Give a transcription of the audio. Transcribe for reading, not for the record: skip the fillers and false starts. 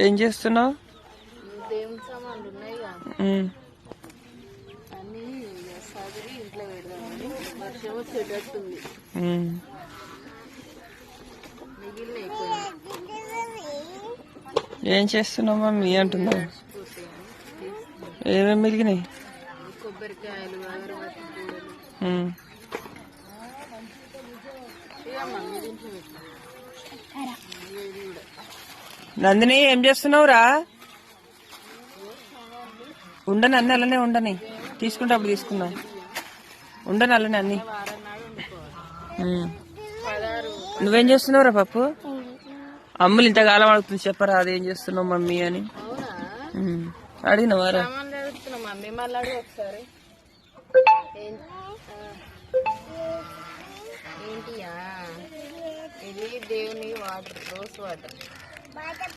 ఏం చేస్తున్నావు? దేవుని సామాన్లు ఉన్నాయిగా అన్నీ సదిరి ఇంట్లో పెడదామని. వర్షం వచ్చేటట్టుంది. మిగిలిన ఏం చేస్తున్నావు మమ్మీ అంటున్నావు? ఏమేమి మిగిలినాయి? కొబ్బరికాయలు, అగరబత్తి పూలు. నందిని ఏం చేస్తున్నావురా? ఉండని అన్ని అలానే ఉండని, తీసుకుంటే అప్పుడు తీసుకుందాం. ఉండని అలానే అన్ని. నువ్వేం చేస్తున్నావురా పప్పు? అమ్ములు ఇంతకాలం అడుగుతుంది, చెప్పరా అదేం చేస్తున్నావు మమ్మీ అని. అడిగినవారా? మమ్మీ మళ్ళీ అడుగు ఒకసారి. ఏంటియా ఇది? దేవుని వాటర్, రోజ్ వాటర్.